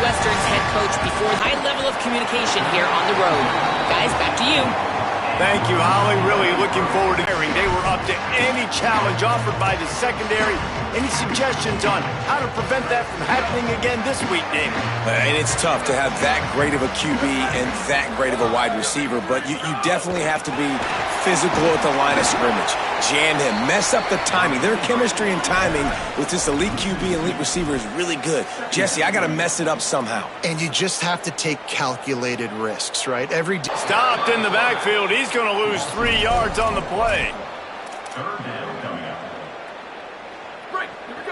Northwestern's head coach before high level of communication here on the road. Guys, back to you. Thank you, Holly. Really looking forward to hearing. They were up to any challenge offered by the secondary. Any suggestions on how to prevent that from happening again this week, David? And it's tough to have that great of a QB and that great of a wide receiver, but you definitely have to be physical at the line of scrimmage. Jam him. Mess up the timing. Their chemistry and timing with this elite QB and elite receiver is really good. Jesse, I got to mess it up somehow. And you just have to take calculated risks, right? Stopped in the backfield. He's going to lose 3 yards on the play.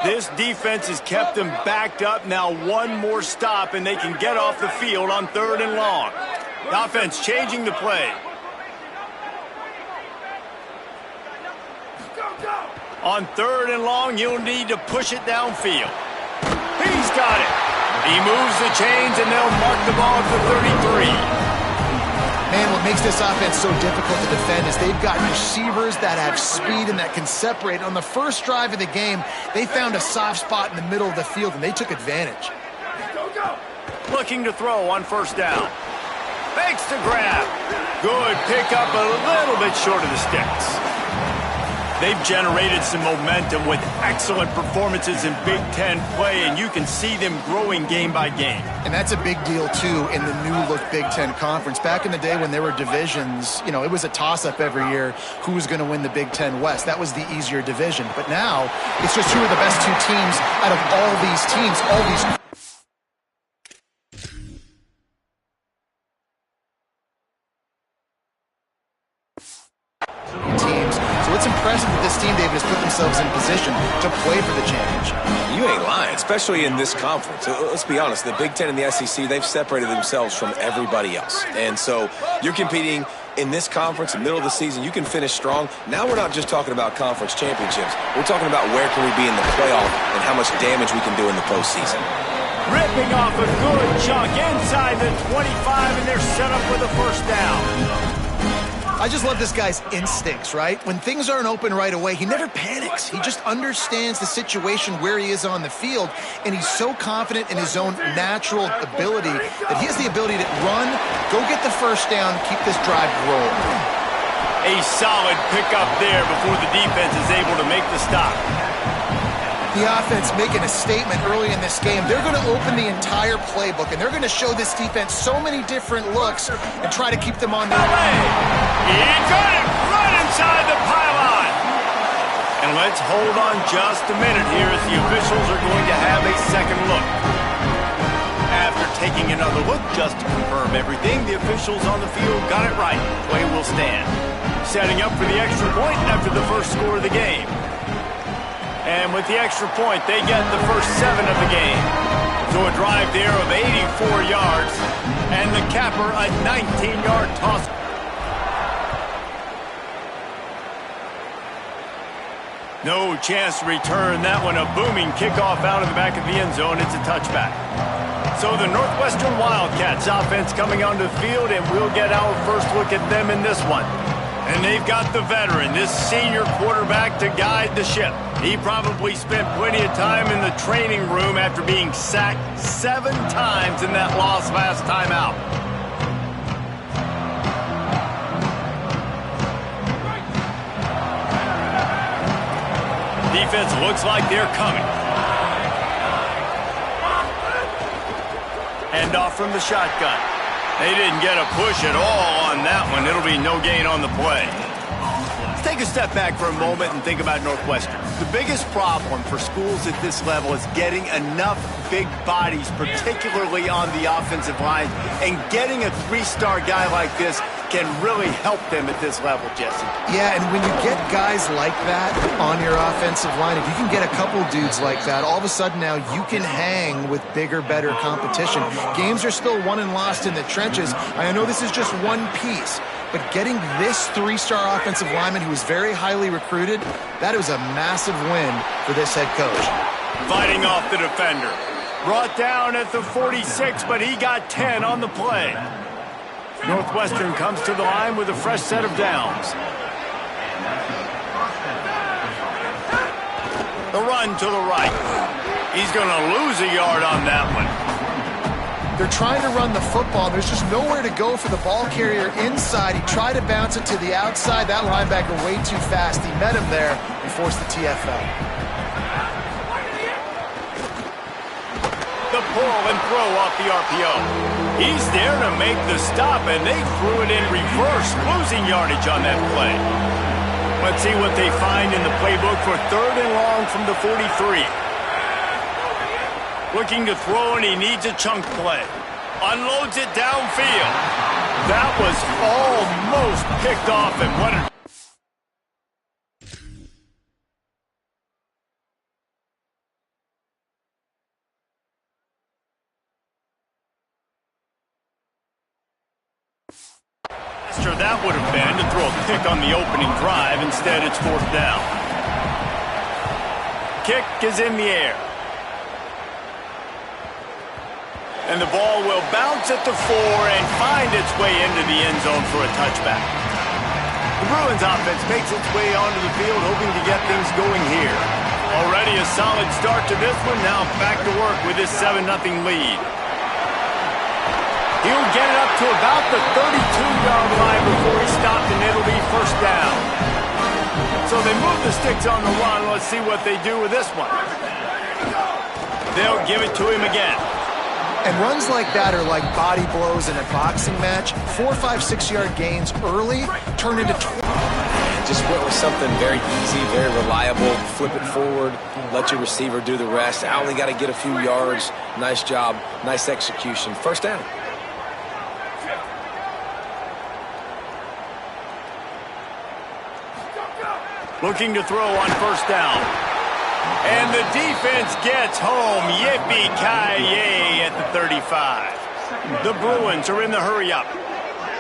This defense has kept them backed up. Now one more stop, and they can get off the field on 3rd and long. The offense changing the play. On 3rd and long, you'll need to push it downfield. He's got it. He moves the chains, and they'll mark the ball at the 33. Man, what makes this offense so difficult to defend is they've got receivers that have speed and that can separate. On the first drive of the game, they found a soft spot in the middle of the field, and they took advantage. Looking to throw on 1st down. Fakes to grab. Good pickup, a little bit short of the sticks. They've generated some momentum with excellent performances in Big Ten play, and you can see them growing game by game. And that's a big deal, too, in the new-look Big Ten Conference. Back in the day when there were divisions, you know, it was a toss-up every year who was going to win the Big Ten West. That was the easier division. But now, it's just who are the best 2 teams out of all these teams, all these... teams. So it's impressive that this team, David, has put themselves in position to play for the championship. You ain't lying, especially in this conference. Let's be honest, the Big Ten and the SEC, they've separated themselves from everybody else. And so you're competing in this conference, in the middle of the season. You can finish strong. Now we're not just talking about conference championships. We're talking about where can we be in the playoff and how much damage we can do in the postseason. Ripping off a good chunk inside the 25, and they're set up for the 1st down. I just love this guy's instincts, right? When things aren't open right away, he never panics. He just understands the situation where he is on the field, and he's so confident in his own natural ability that he has the ability to run, go get the 1st down, keep this drive rolling. A solid pickup there before the defense is able to make the stop. The offense making a statement early in this game. They're going to open the entire playbook, and they're going to show this defense so many different looks and try to keep them on their way. He got it right inside the pylon. And let's hold on just a minute here as the officials are going to have a second look. After taking another look just to confirm everything, the officials on the field got it right. Play will stand. Setting up for the extra point after the 1st score of the game. And with the extra point, they get the first 7 of the game. So a drive there of 84 yards, and the capper a 19-yard toss. No chance to return that one. A booming kickoff out of the back of the end zone. It's a touchback. So the Northwestern Wildcats offense coming onto the field, and we'll get our first look at them in this one. And they've got the veteran, this senior quarterback, to guide the ship. He probably spent plenty of time in the training room after being sacked 7 times in that loss last time out. Defense looks like they're coming. Hand off from the shotgun. They didn't get a push at all on that one. It'll be no gain on the play. Let's take a step back for a moment and think about Northwestern. The biggest problem for schools at this level is getting enough big bodies, particularly on the offensive line, and getting a 3-star guy like this can really help them at this level, Jesse. Yeah, and when you get guys like that on your offensive line, if you can get a couple dudes like that, all of a sudden now you can hang with bigger, better competition. Games are still won and lost in the trenches. I know this is just one piece, but getting this 3-star offensive lineman who was very highly recruited, that was a massive win for this head coach. Fighting off the defender. Brought down at the 46, but he got 10 on the play. Northwestern comes to the line with a fresh set of downs. The run to the right. He's going to lose a yard on that one. They're trying to run the football. There's just nowhere to go for the ball carrier inside. He tried to bounce it to the outside. That linebacker way too fast. He met him there and forced the TFL. The pull and throw off the RPO. He's there to make the stop, and they threw it in reverse, losing yardage on that play. Let's see what they find in the playbook for 3rd and long from the 43. Looking to throw, and he needs a chunk play. Unloads it downfield. That was almost picked off, and what a... that would have been to throw a pick on the opening drive. Instead, it's 4th down. Kick is in the air. And the ball will bounce at the 4 and find its way into the end zone for a touchback. The Bruins offense makes its way onto the field, hoping to get things going here. Already a solid start to this one. Now back to work with this 7-0 lead. He'll get it up to about the 32-yard line before he stopped, and it'll be 1st down. So they move the sticks on the run. Let's see what they do with this one. They'll give it to him again. And runs like that are like body blows in a boxing match. 4, 5, 6-yard gains early turn into 20. Just went with something very easy, very reliable. Flip it forward, let your receiver do the rest. I only got to get a few yards. Nice job, nice execution. 1st down. Looking to throw on 1st down. And the defense gets home. Yippee-ki-yay at the 35. The Bruins are in the hurry-up.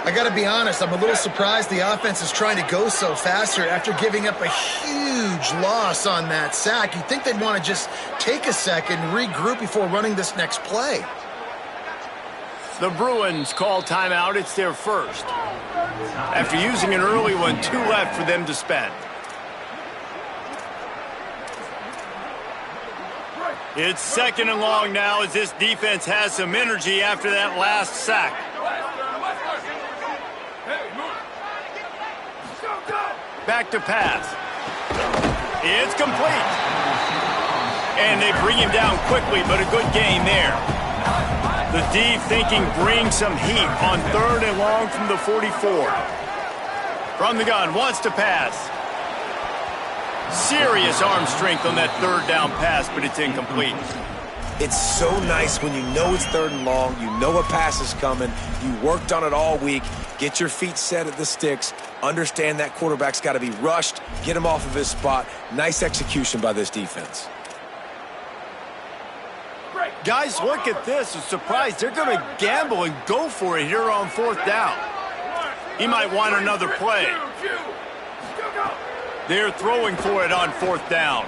I got to be honest, I'm a little surprised the offense is trying to go so fast here after giving up a huge loss on that sack. You'd think they'd want to just take a second, regroup before running this next play. The Bruins call timeout. It's their first. After using an early one, 2 left for them to spend. It's 2nd and long now as this defense has some energy after that last sack. Back to pass. It's complete. And they bring him down quickly, but a good gain there. The D thinking bring some heat on 3rd and long from the 44. From the gun, wants to pass. Serious arm strength on that 3rd down pass, but it's incomplete. It's so nice when you know it's 3rd and long, you know a pass is coming, you worked on it all week, get your feet set at the sticks, understand that quarterback's got to be rushed, get him off of his spot. Nice execution by this defense. Guys, look at this. A surprise. They're going to gamble and go for it here on 4th down. He might want another play. They're throwing for it on 4th down.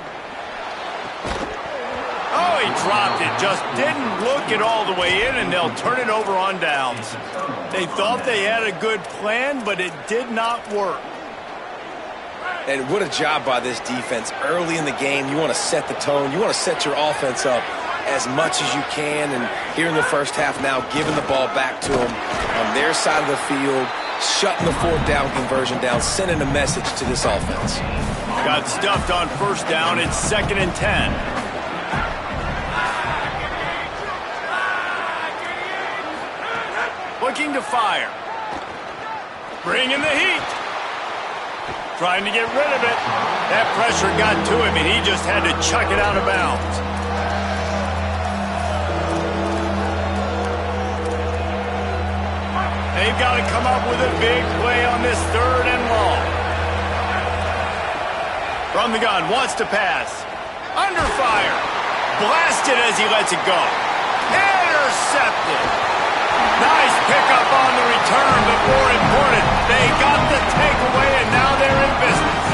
Oh, he dropped it. Just didn't look it all the way in, and they'll turn it over on downs. They thought they had a good plan, but it did not work. And what a job by this defense. Early in the game, you want to set the tone. You want to set your offense up as much as you can. And here in the first half now, giving the ball back to them on their side of the field, shutting the 4th down conversion down, sending a message to this offense. Got stuffed on 1st down. It's 2nd and 10. Looking to fire. Bringing the heat. Trying to get rid of it. That pressure got to him, and he just had to chuck it out of bounds. They've got to come up with a big play on this 3rd and long. From the gun, wants to pass. Under fire. Blasted as he lets it go. Intercepted. Nice pickup on the return, but more important, they got the takeaway, and now they're in business.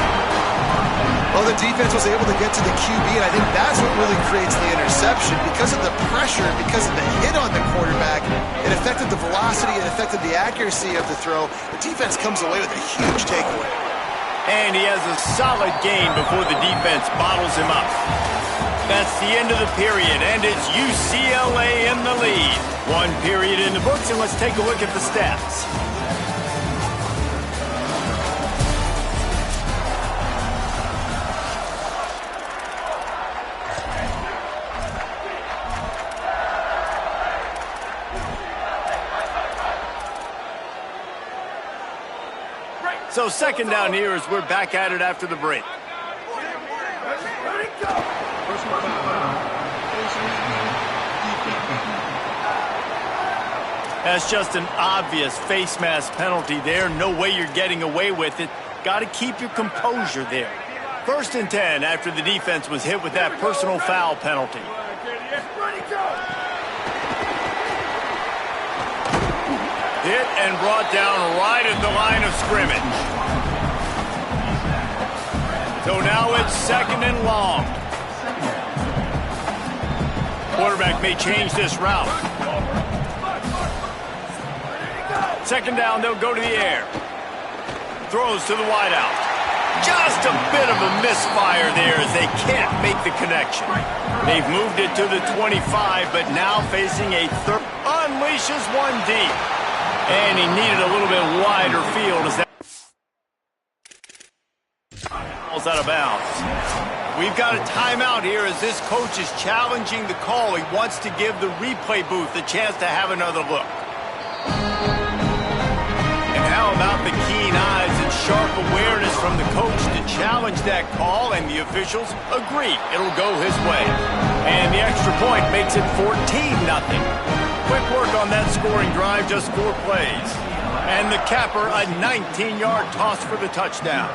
Well, the defense was able to get to the QB, and I think that's what really creates the interception. Because of the pressure, because of the hit on the quarterback, it affected the velocity, it affected the accuracy of the throw. The defense comes away with a huge takeaway. And he has a solid gain before the defense bottles him up. That's the end of the period, and it's UCLA in the lead. One period in the books, and let's take a look at the stats. So second down here as we're back at it after the break. That's just an obvious face mask penalty there. No way you're getting away with it. Got to keep your composure there. 1st and 10 after the defense was hit with that personal foul penalty. Hit and brought down right at the line of scrimmage. So now it's 2nd and long. Quarterback may change this route. 2nd down, they'll go to the air. Throws to the wideout. Just a bit of a misfire there as they can't make the connection. They've moved it to the 25, but now facing a third. Unleashes one deep. And he needed a little bit wider field as that falls out of bounds. We've got a timeout here as this coach is challenging the call. He wants to give the replay booth a chance to have another look. And how about the keen eyes and sharp awareness from the coach to challenge that call, and the officials agree it'll go his way. And the extra point makes it 14-0. Quick work on that scoring drive, just 4 plays. And the capper, a 19-yard toss for the touchdown.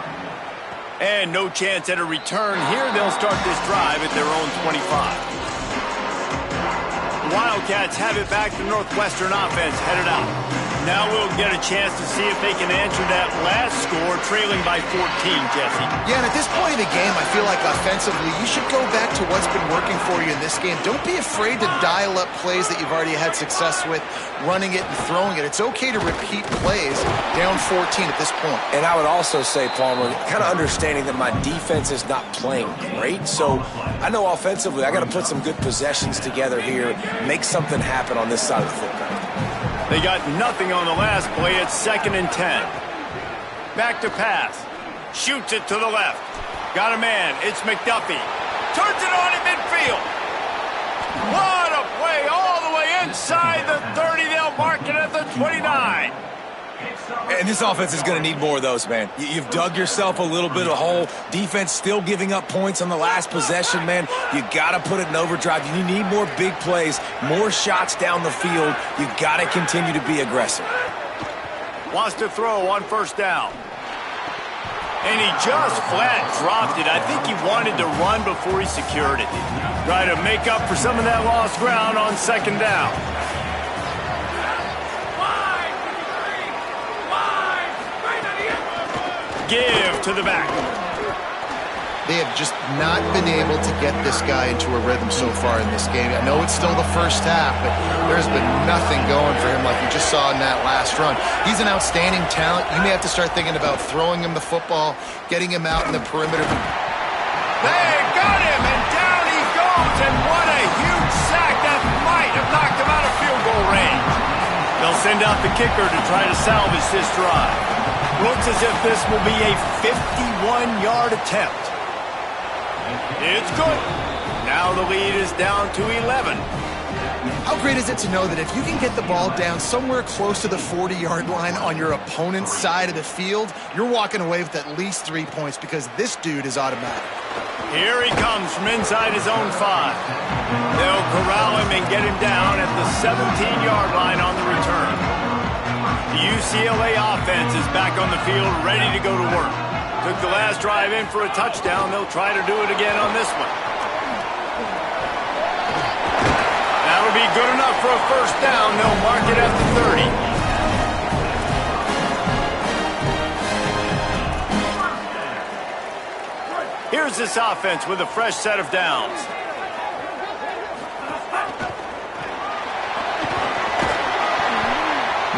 And no chance at a return here. They'll start this drive at their own 25. The Wildcats have it back. The Northwestern offense headed out. Now we'll get a chance to see if they can answer that last score, trailing by 14, Jesse. Yeah, and at this point in the game, I feel like offensively, you should go back to what's been working for you in this game. Don't be afraid to dial up plays that you've already had success with, running it and throwing it. It's okay to repeat plays down 14 at this point. And I would also say, Palmer, kind of understanding that my defense is not playing great. So I know offensively, I got to put some good possessions together here, make something happen on this side of the football. They got nothing on the last play. It's 2nd and 10. Back to pass. Shoots it to the left. Got a man. It's McDuffie. Turns it on in midfield. What a play all the way inside the 30. They'll mark it at the 29. And this offense is going to need more of those, man. You've dug yourself a little bit of a hole. Defense still giving up points on the last possession, man. You got to put it in overdrive. You need more big plays, more shots down the field. You got to continue to be aggressive. Wants to throw on 1st down. And he just flat dropped it. I think he wanted to run before he secured it. Try to make up for some of that lost ground on 2nd down. Give to the back. They have just not been able to get this guy into a rhythm so far in this game. I know it's still the first half, but there's been nothing going for him like you just saw in that last run. He's an outstanding talent. You may have to start thinking about throwing him the football, getting him out in the perimeter. They got him, and down he goes, and what a huge sack that might have knocked him out of field goal range. They'll send out the kicker to try to salvage this drive. Looks as if this will be a 51-yard attempt. It's good. Now the lead is down to 11. How great is it to know that if you can get the ball down somewhere close to the 40-yard line on your opponent's side of the field, you're walking away with at least 3 points because this dude is automatic. Here he comes from inside his own 5. They'll corral him and get him down at the 17-yard line on the return. The UCLA offense is back on the field, ready to go to work. Took the last drive in for a touchdown. They'll try to do it again on this one. That'll be good enough for a 1st down. They'll mark it at the 30. Here's this offense with a fresh set of downs.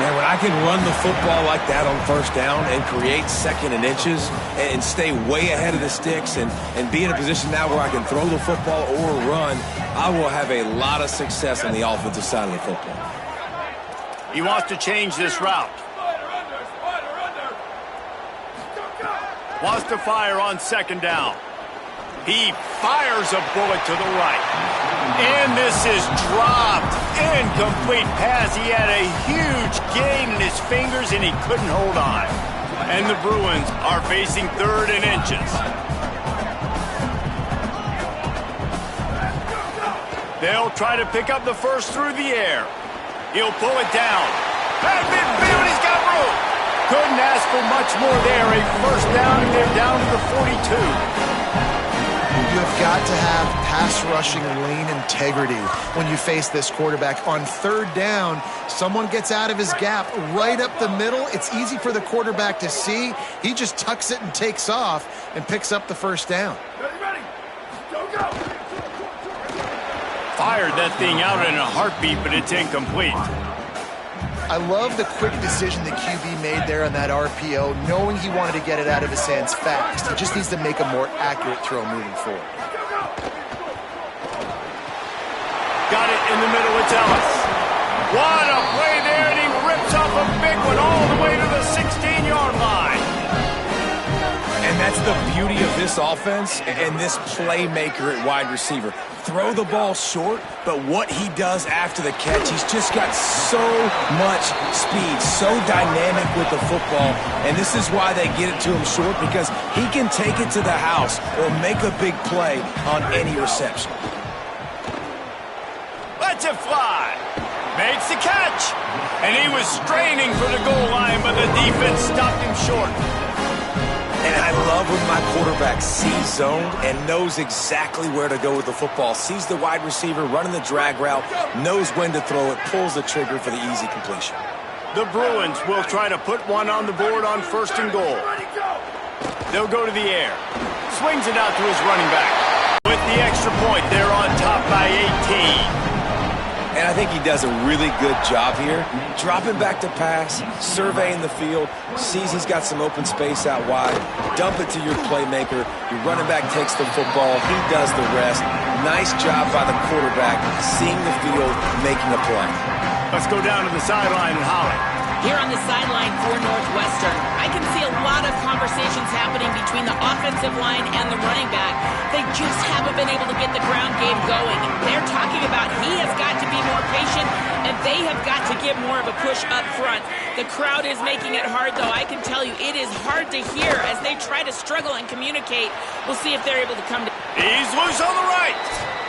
Man, when I can run the football like that on first down and create second and inches and stay way ahead of the sticks and be in a position now where I can throw the football or run, I will have a lot of success on the offensive side of the football. He wants to change this route. Wants to fire on second down. He fires a bullet to the right. And this is dropped. Incomplete pass. He had a huge gain in his fingers and he couldn't hold on. And the Bruins are facing third and inches. They'll try to pick up the first through the air. He'll pull it down. At midfield, he's got room. Couldn't ask for much more there. A first down, and they're down to the 42. You have got to have pass rushing lane integrity when you face this quarterback. On third down, someone gets out of his gap right up the middle. It's easy for the quarterback to see. He just tucks it and takes off and picks up the first down. Fired that thing out in a heartbeat, but it's incomplete. I love the quick decision the QB made there on that RPO, knowing he wanted to get it out of his hands fast. He just needs to make a more accurate throw moving forward. Got it in the middle, it's Ellis. What a play there, and he rips off a big one all the way to the 16-yard line. And that's the beauty of this offense and this playmaker at wide receiver. Throw the ball short, but what he does after the catch, he's just got so much speed, so dynamic with the football, and this is why they get it to him short, because he can take it to the house or make a big play on any reception. Lets it fly. Makes the catch. And he was straining for the goal line, but the defense stopped him short. And I love when my quarterback sees zone and knows exactly where to go with the football. Sees the wide receiver running the drag route, knows when to throw it, pulls the trigger for the easy completion. The Bruins will try to put one on the board on first and goal. They'll go to the air. Swings it out to his running back. With the extra point, they're on top by 18. And I think he does a really good job here. Dropping back to pass, surveying the field, sees he's got some open space out wide, dump it to your playmaker, your running back takes the football, he does the rest. Nice job by the quarterback, seeing the field, making a play. Let's go down to the sideline and Holly. Here on the sideline for Northwestern, I can see a lot of conversations happening between the offensive line and the running back. They just haven't been able to get the ground game going. They're talking about he has got to be more patient, and they have got to get more of a push up front. The crowd is making it hard, though. I can tell you it is hard to hear as they try to struggle and communicate. We'll see if they're able to come to... He's loose on the right.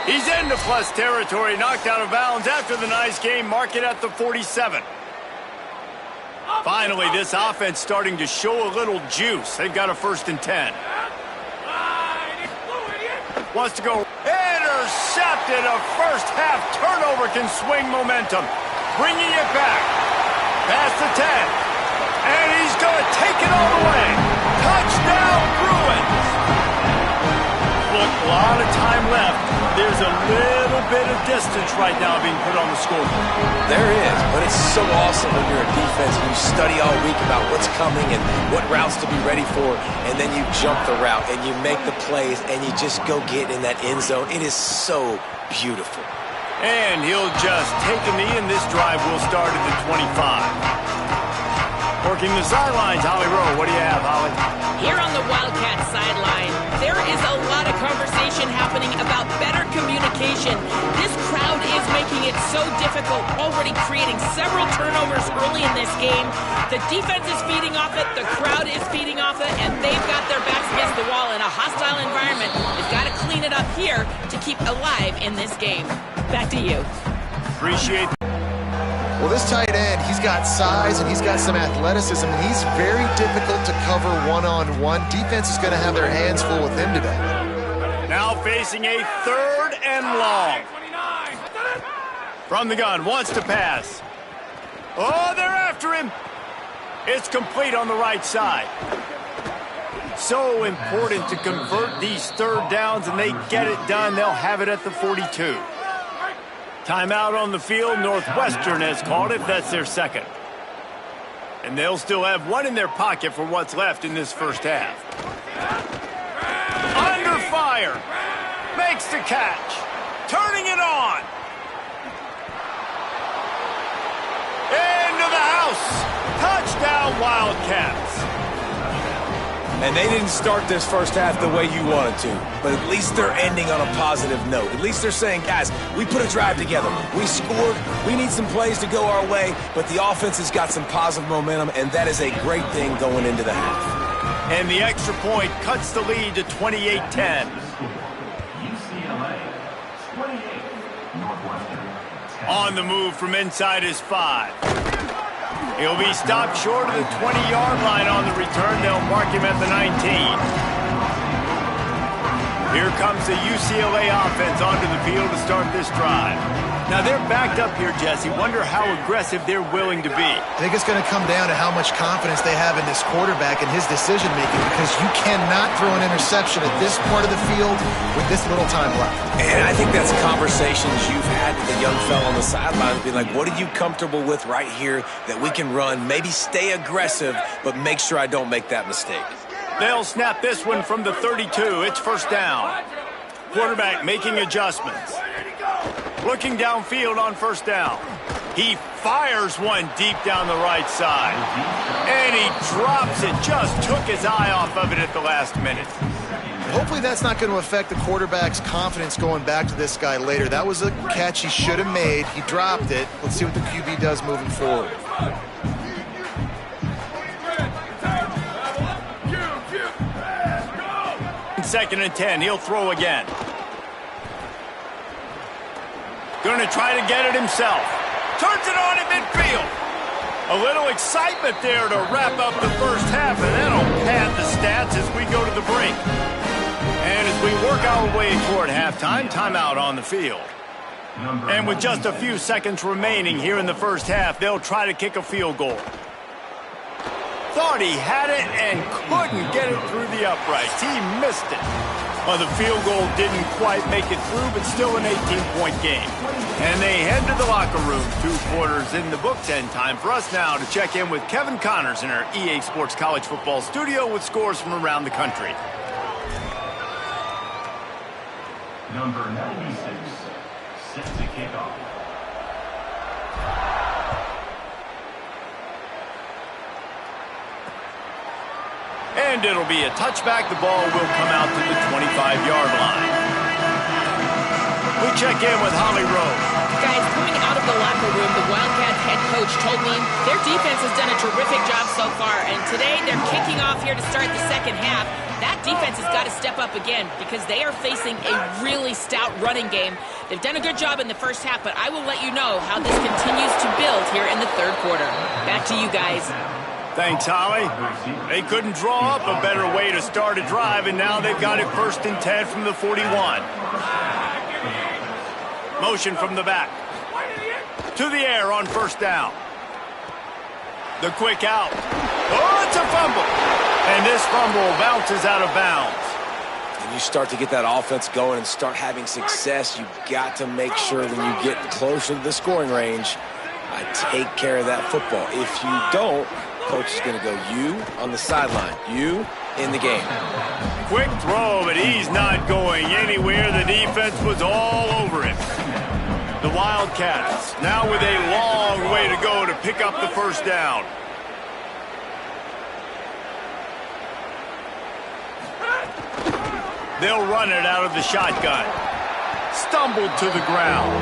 He's into plus territory, knocked out of bounds after the nice game. Mark it at the 47. Finally, this offense starting to show a little juice. They've got a 1st and 10. Wants to go. Intercepted. A first half turnover can swing momentum. Bringing it back. Past the 10. And he's going to take it all the way. Touchdown, Bruins. Look, a lot of time left. There's a little bit of distance right now being put on the scoreboard. There is, but it's so awesome when you're a defense and you study all week about what's coming and what routes to be ready for, and then you jump the route and you make the plays and you just go get in that end zone. It is so beautiful. And he'll just take a knee, and this drive will start at the 25. Working the sidelines, Holly Rowe. What do you have, Holly? Here on the Wildcat sideline, there is a lot of conversation happening about better communication. This crowd is making it so difficult, already creating several turnovers early in this game. The defense is feeding off it, the crowd is feeding off it, and they've got their backs against the wall in a hostile environment. They've got to clean it up here to keep alive in this game. Back to you. Appreciate it. Well, this tight end, he's got size and he's got some athleticism, and he's very difficult to cover one-on-one. Defense is going to have their hands full with him today. Now facing a 3rd and long. From the gun, wants to pass. Oh, they're after him. It's complete on the right side. So important to convert these 3rd downs, and they get it done. They'll have it at the 42. Timeout on the field. Northwestern has called it. That's their 2nd. And they'll still have one in their pocket for what's left in this first half. Under fire. Makes the catch. Turning it on. Into the house. Touchdown, Wildcats. And they didn't start this first half the way you wanted to, but at least they're ending on a positive note. At least they're saying, guys, we put a drive together. We scored. We need some plays to go our way, but the offense has got some positive momentum, and that is a great thing going into the half. And the extra point cuts the lead to 28-10. On the move from inside his 5. He'll be stopped short of the 20-yard line on the return. They'll mark him at the 19. Here comes the UCLA offense onto the field to start this drive. Now they're backed up here, Jesse. Wonder how aggressive they're willing to be. I think it's going to come down to how much confidence they have in this quarterback and his decision-making, because you cannot throw an interception at this part of the field with this little time left. And I think that's conversations you've had with the young fella on the sidelines, being like, what are you comfortable with right here that we can run? Maybe stay aggressive, but make sure I don't make that mistake. They'll snap this one from the 32. It's first down. Quarterback making adjustments. Looking downfield on first down. He fires one deep down the right side. And he drops it. Just took his eye off of it at the last minute. Hopefully that's not going to affect the quarterback's confidence going back to this guy later. That was a catch he should have made. He dropped it. Let's see what the QB does moving forward. Second and 10. He'll throw again. Going to try to get it himself. Turns it on in midfield. A little excitement there to wrap up the first half, and that'll pad the stats as we go to the break. And as we work our way toward halftime, timeout on the field. And with just a few seconds remaining here in the first half, they'll try to kick a field goal. Thought he had it and couldn't get it through the uprights. He missed it. Well, the field goal didn't quite make it through, but still an 18-point game. And they head to the locker room. 2 quarters in the books, and time for us now to check in with Kevin Connors in our EA Sports College Football studio with scores from around the country. Number 96, set to kick off. And it'll be a touchback. The ball will come out to the 25-yard line. We check in with Holly Rowe. Guys, coming out of the locker room, the Wildcats head coach told me their defense has done a terrific job so far, and today they're kicking off here to start the second half. That defense has got to step up again because they are facing a really stout running game. They've done a good job in the first half, but I will let you know how this continues to build here in the third quarter. Back to you guys. Thanks, Holly. They couldn't draw up a better way to start a drive, and now they've got it 1st and 10 from the 41. Motion from the back. To the air on first down. The quick out. Oh, it's a fumble. And this fumble bounces out of bounds. And you start to get that offense going and start having success, you've got to make sure when you get closer to the scoring range, I take care of that football. If you don't, coach is going to go, you on the sideline, you in the game. Quick throw, but he's not going anywhere. The defense was all over him. The Wildcats now with a long way to go to pick up the first down. They'll run it out of the shotgun. Stumbled to the ground.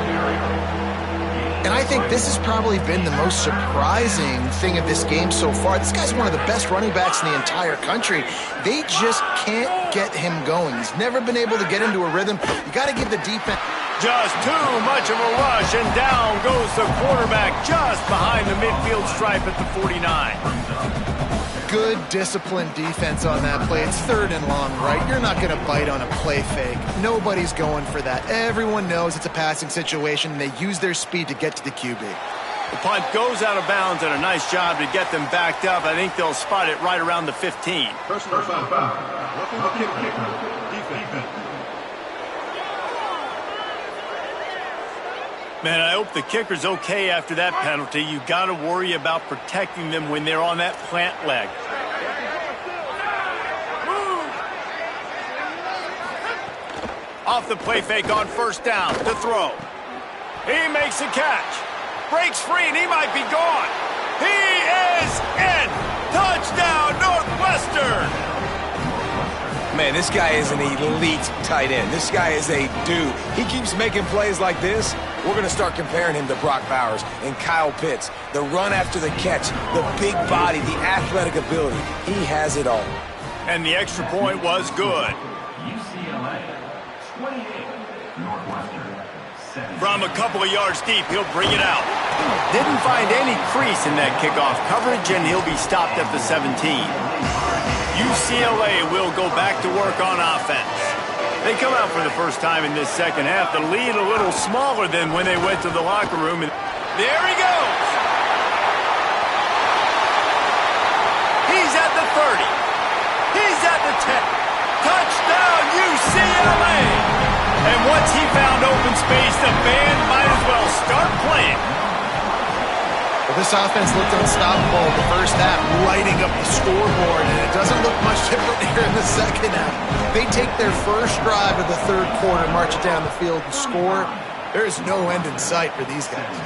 And I think this has probably been the most surprising thing of this game so far. This guy's one of the best running backs in the entire country. They just can't get him going. He's never been able to get into a rhythm. You got to give the defense... Just too much of a rush, and down goes the quarterback just behind the midfield stripe at the 49. Good, disciplined defense on that play. It's 3rd and long, right? You're not going to bite on a play fake. Nobody's going for that. Everyone knows it's a passing situation, and they use their speed to get to the QB. The punt goes out of bounds, and a nice job to get them backed up. I think they'll spot it right around the 15. Personal foul. Roughing the kicker. Defense. Man, I hope the kicker's okay after that penalty. You got to worry about protecting them when they're on that plant leg. Off the play fake on first down to throw. He makes a catch. Breaks free and he might be gone. He is in. Touchdown, Northwestern. Man, this guy is an elite tight end. This guy is a dude. He keeps making plays like this. We're going to start comparing him to Brock Bowers and Kyle Pitts. The run after the catch, the big body, the athletic ability. He has it all. And the extra point was good. UCLA, 28. Northwestern, 17. From a couple of yards deep, he'll bring it out. Didn't find any crease in that kickoff coverage, and he'll be stopped at the 17. UCLA will go back to work on offense. They come out for the first time in this second half. The lead a little smaller than when they went to the locker room. And there he goes. He's at the 30. He's at the 10. Touchdown, UCLA. And once he found open space, the band might as well start playing. Well, this offense looked unstoppable in the first half, lighting up the scoreboard, and it doesn't look much different here in the second half. They take their first drive of the third quarter, march it down the field, and score. There is no end in sight for these guys.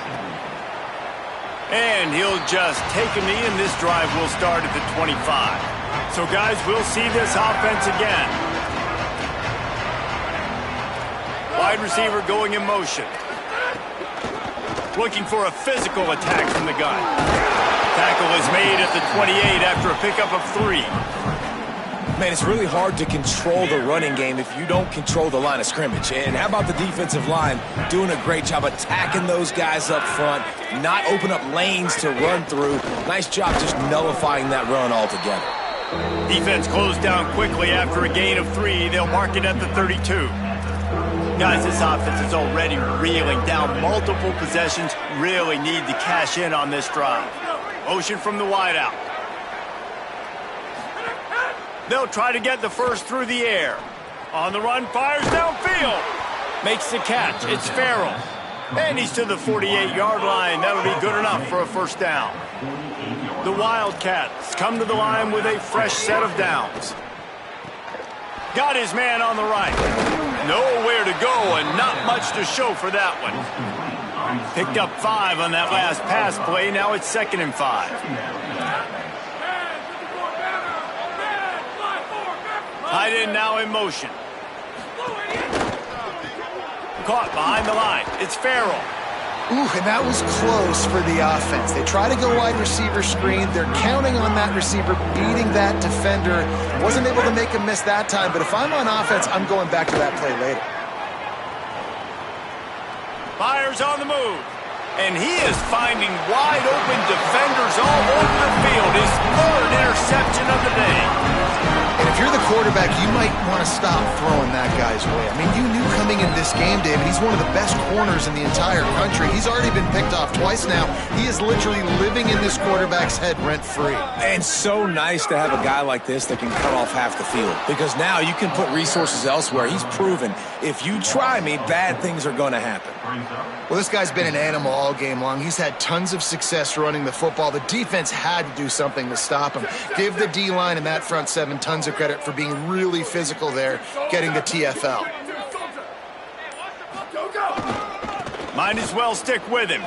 And he'll just take a knee, and this drive will start at the 25. So, guys, we'll see this offense again. Wide receiver going in motion. Looking for a physical attack from the gun. Tackle is made at the 28 after a pickup of 3. Man, it's really hard to control the running game if you don't control the line of scrimmage. And how about the defensive line doing a great job attacking those guys up front, not open up lanes to run through. Nice job just nullifying that run altogether. Defense closed down quickly after a gain of 3. They'll mark it at the 32. Guys, this offense is already reeling down multiple possessions. Really need to cash in on this drive. Motion from the wideout. They'll try to get the first through the air. On the run, fires downfield. Makes the catch. It's Farrell. And he's to the 48-yard line. That'll be good enough for a first down. The Wildcats come to the line with a fresh set of downs. Got his man on the right. Nowhere to go and not much to show for that one. Picked up 5 on that last pass play. Now it's 2nd and 5. Tight end now in motion. Caught behind the line. It's Farrell. Ooh, and that was close for the offense. They try to go wide receiver screen. They're counting on that receiver beating that defender. Wasn't able to make him miss that time, but if I'm on offense, I'm going back to that play later. Fires on the move. And he is finding wide open defenders all over the field. His 3rd interception of the day. And if you're the quarterback, you might want to stop throwing that guy's way. I mean, you knew coming in this game, David, he's one of the best corners in the entire country. He's already been picked off twice now. He is literally living in this quarterback's head rent-free. And so nice to have a guy like this that can cut off half the field. Because now you can put resources elsewhere. He's proven if you try me, bad things are going to happen. Well, this guy's been an animal all game long. He's had tons of success running the football. The defense had to do something to stop him. Give the D-line and that front 7 tons of credit for being really physical there, getting the TFL. Might as well stick with him.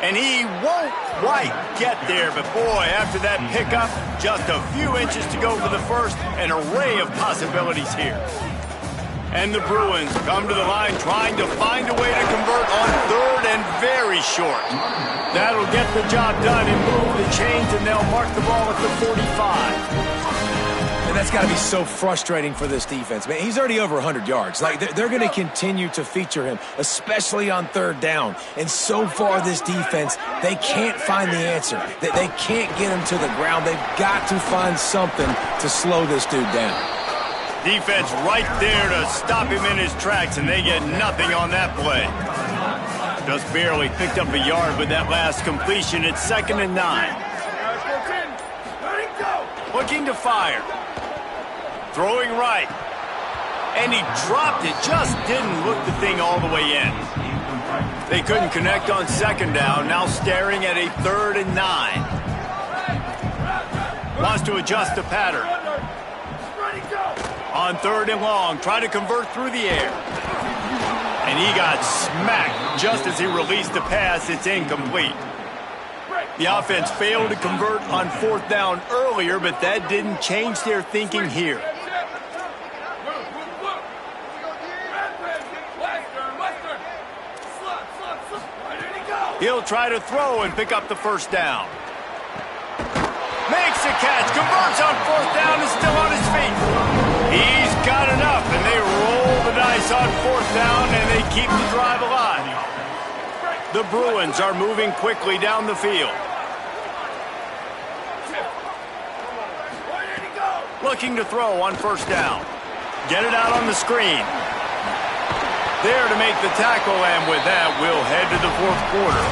And he won't quite get there, but boy, after that pickup, just a few inches to go for the first. An array of possibilities here. And the Bruins come to the line trying to find a way to convert on 3rd and very short. That'll get the job done and move the chains, and they'll mark the ball at the 45. And that's got to be so frustrating for this defense. Man, he's already over 100 yards. Like, they're going to continue to feature him, especially on 3rd down. And so far, this defense, they can't find the answer. They can't get him to the ground. They've got to find something to slow this dude down. Defense right there to stop him in his tracks, and they get nothing on that play. Just barely picked up a yard with that last completion. It's 2nd and 9. Looking to fire. Throwing right. And he dropped it. Just didn't look the thing all the way in. They couldn't connect on second down, now staring at a 3rd and 9. Wants to adjust the pattern. On 3rd and long, trying to convert through the air. And he got smacked just as he released the pass. It's incomplete. The offense failed to convert on 4th down earlier, but that didn't change their thinking here. He'll try to throw and pick up the 1st down. Makes a catch, converts on 4th down, and still on his feet. He's got enough, and they roll the dice on 4th down, and they keep the drive alive. The Bruins are moving quickly down the field. Looking to throw on 1st down. Get it out on the screen. There to make the tackle, and with that, we'll head to the 4th quarter.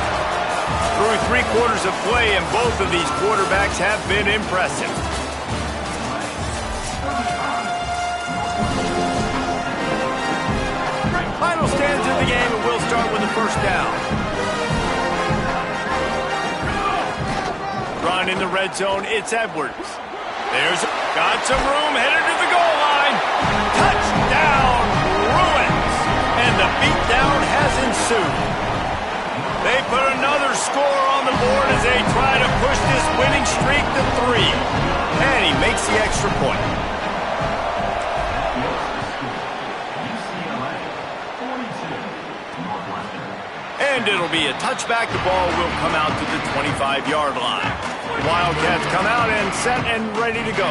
Through 3 quarters of play, and both of these quarterbacks have been impressive. Final stands in the game, and we'll start with the 1st down. Run in the red zone, it's Edwards. Got some room, headed to the goal line. Touchdown, Bruins! And the beatdown has ensued. They put another score on the board as they try to push this winning streak to 3. And he makes the extra point. And it'll be a touchback. The ball will come out to the 25-yard line. Wildcats come out and set and ready to go.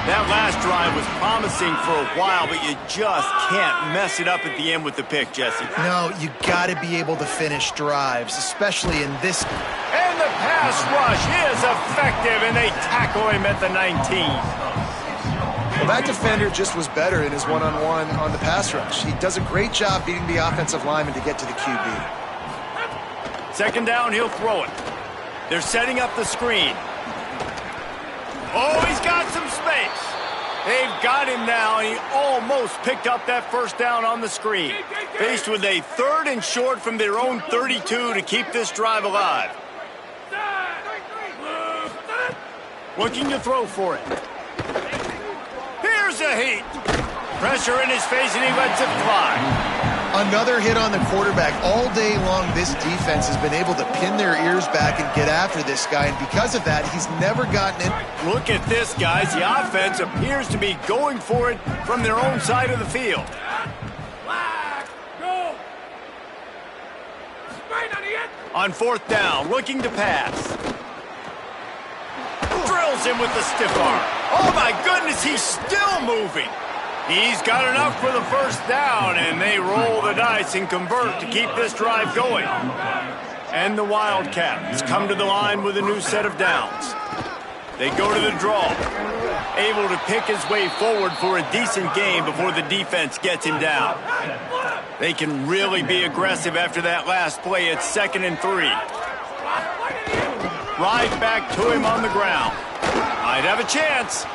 That last drive was promising for a while, but you just can't mess it up at the end with the pick, Jesse. No, you got to be able to finish drives, especially in this. And the pass rush is effective, and they tackle him at the 19. Well, that defender just was better in his one-on-one on the pass rush. He does a great job beating the offensive lineman to get to the QB. 2nd down, he'll throw it. They're setting up the screen. Oh, he's got some space. They've got him now, and he almost picked up that 1st down on the screen. Faced with a 3rd and short from their own 32 to keep this drive alive. Looking to throw for it. Here's a heat. Pressure in his face, and he lets it fly. Another hit on the quarterback. All day long, this defense has been able to pin their ears back and get after this guy, and because of that, he's never gotten it. Look at this, guys. The offense appears to be going for it from their own side of the field. On 4th down, looking to pass. Drills him with the stiff arm. Oh, my goodness, he's still moving. He's got enough for the 1st down, and they roll the dice and convert to keep this drive going. And the Wildcats come to the line with a new set of downs. They go to the draw, able to pick his way forward for a decent game before the defense gets him down. They can really be aggressive after that last play. It's 2nd and 3. Right back to him on the ground. Might have a chance.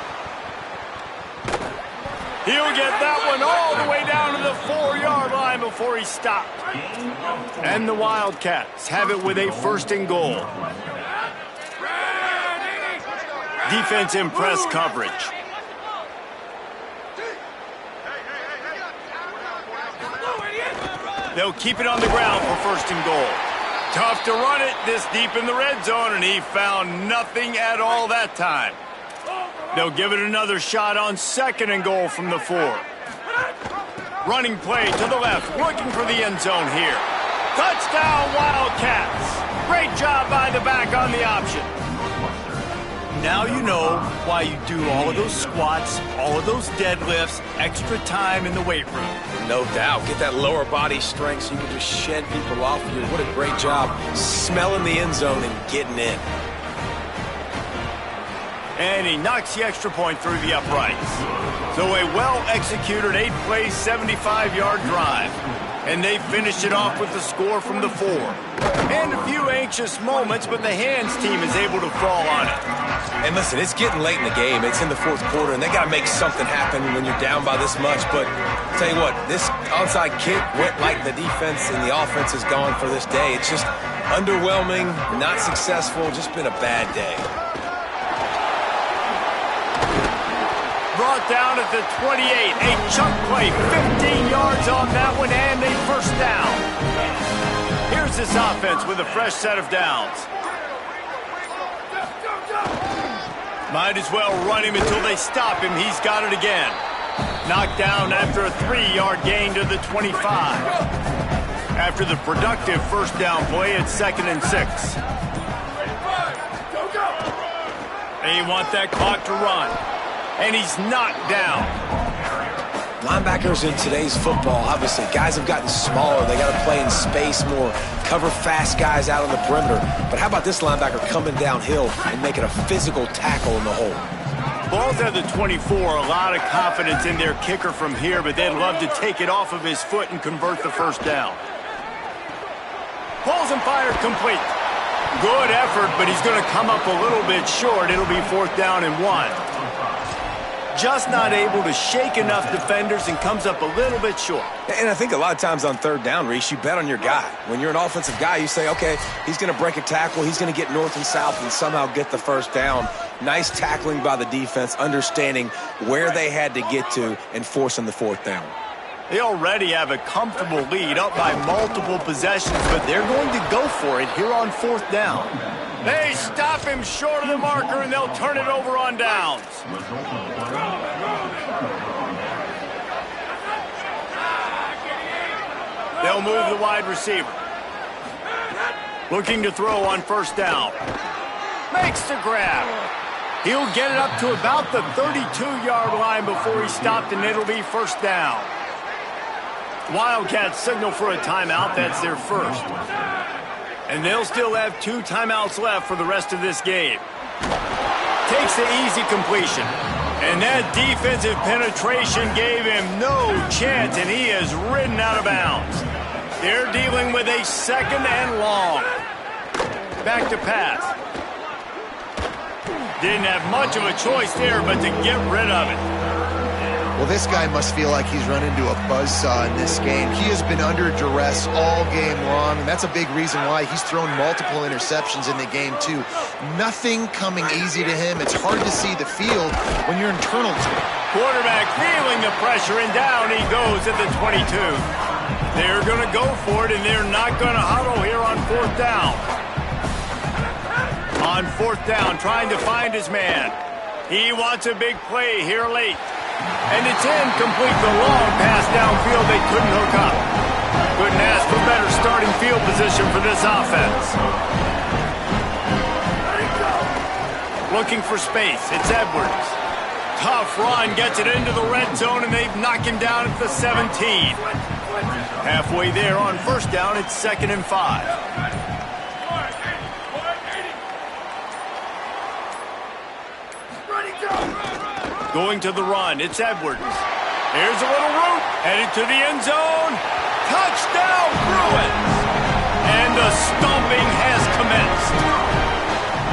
He'll get that one all the way down to the 4-yard line before he stopped. And the Wildcats have it with a 1st and goal. Defense in press coverage. They'll keep it on the ground for 1st and goal. Tough to run it this deep in the red zone, and he found nothing at all that time. They'll give it another shot on 2nd and goal from the 4. Running play to the left, looking for the end zone here. Touchdown, Wildcats. Great job by the back on the option. Now you know why you do all of those squats, all of those deadlifts, extra time in the weight room. No doubt. Get that lower body strength so you can just shed people off you. What a great job smelling the end zone and getting in. And he knocks the extra point through the uprights. So a well-executed 8-play, 75-yard drive. And they finished it off with the score from the 4. And a few angles. anxious moments, but the hands team is able to fall on it. And listen, it's getting late in the game. It's in the fourth quarter, and they got to make something happen when you're down by this much. But I'll tell you what, this onside kick went like the defense and the offense is gone for this day. It's just underwhelming, not successful, just been a bad day. Brought down at the 28. A chunk play, 15 yards on that one, and a first down. Here's this offense with a fresh set of downs. Might as well run him until they stop him. He's got it again. Knocked down after a 3-yard gain to the 25. After the productive first down play, it's 2nd and 6. They want that clock to run. And he's knocked down. Linebackers in today's football, obviously, guys have gotten smaller. They got to play in space more, cover fast guys out on the perimeter. But how about this linebacker coming downhill and making a physical tackle in the hole? Ball's at the 24. A lot of confidence in their kicker from here, but they'd love to take it off of his foot and convert the first down. Pulls and fired complete. Good effort, but he's going to come up a little bit short. It'll be 4th down and 1. Just not able to shake enough defenders and comes up a little bit short. And I think a lot of times on 3rd down, Reese, you bet on your guy. When you're an offensive guy, you say, okay, he's going to break a tackle, he's going to get north and south and somehow get the first down. Nice tackling by the defense, understanding where they had to get to and forcing the 4th down. They already have a comfortable lead up by multiple possessions, but they're going to go for it here on 4th down. They stop him short of the marker, and they'll turn it over on downs. They'll move the wide receiver. Looking to throw on 1st down. Makes the grab. He'll get it up to about the 32-yard line before he's stopped, and it'll be 1st down. Wildcats signal for a timeout. That's their first. And they'll still have 2 timeouts left for the rest of this game. Takes the easy completion. And that defensive penetration gave him no chance, and he is ridden out of bounds. They're dealing with a 2nd and long. Back to pass. Didn't have much of a choice there, but to get rid of it. Well, this guy must feel like he's run into a buzzsaw in this game. He has been under duress all game long, and that's a big reason why he's thrown multiple interceptions in the game, too. Nothing coming easy to him. It's hard to see the field when you're internal to it. Quarterback feeling the pressure, and down he goes at the 22. They're going to go for it, and they're not going to huddle here on 4th down. On 4th down, trying to find his man. He wants a big play here late. And it's incomplete. The long pass downfield they couldn't hook up. Couldn't ask for better starting field position for this offense. Looking for space. It's Edwards. Tough run. Gets it into the red zone, and they've knocked him down at the 17. Halfway there on 1st down. It's 2nd and 5. Going to the run, it's Edwards. Here's a little route, headed to the end zone. Touchdown, Bruins! And the stomping has commenced.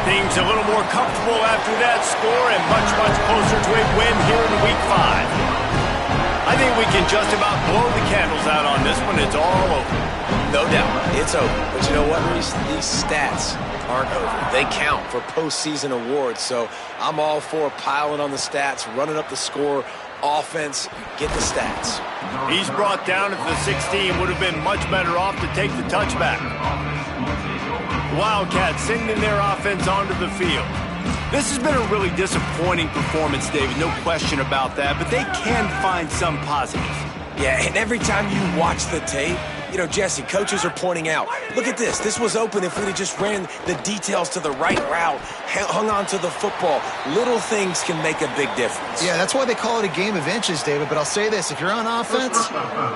Things a little more comfortable after that score and much, much closer to a win here in Week 5. I think we can just about blow the candles out on this one. It's all over. No doubt, it's over. But you know what, Reese? These stats aren't over. They count for postseason awards, so I'm all for piling on the stats, running up the score, offense, get the stats. He's brought down at the 16, would have been much better off to take the touchback. Wildcats sending their offense onto the field. This has been a really disappointing performance, David, no question about that, but they can find some positives. Yeah, and every time you watch the tape, you know, Jesse, coaches are pointing out, look at this. This was open if we'd have just ran the details to the right route, hung on to the football. Little things can make a big difference. Yeah, that's why they call it a game of inches, David. But I'll say this, if you're on offense,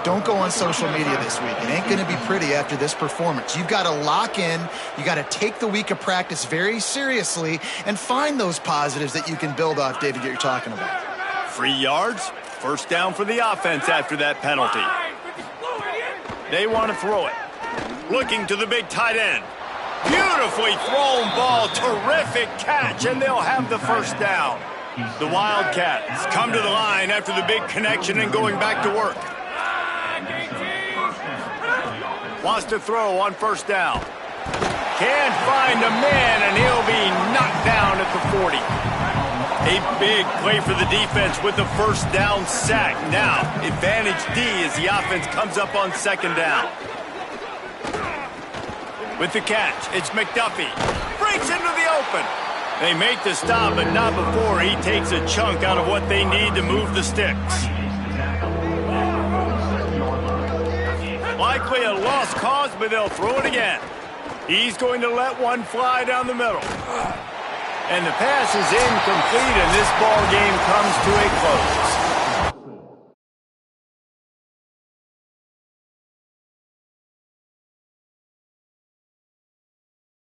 don't go on social media this week. It ain't going to be pretty after this performance. You've got to lock in. You got to take the week of practice very seriously and find those positives that you can build off, David, that you're talking about. 3 yards, 1st down for the offense after that penalty. They want to throw it. Looking to the big tight end. Beautiful Beautifully thrown ball. Terrific catch, and they'll have the first down. The Wildcats come to the line after the big connection and going back to work. Wants to throw on first down. Can't find a man, and he'll be knocked down at the 40. A big play for the defense with the first down sack. Now, advantage D as the offense comes up on second down. With the catch, it's McDuffie. Breaks into the open. They make the stop, but not before he takes a chunk out of what they need to move the sticks. Likely a lost cause, but they'll throw it again. He's going to let one fly down the middle. And the pass is incomplete, and this ball game comes to a close.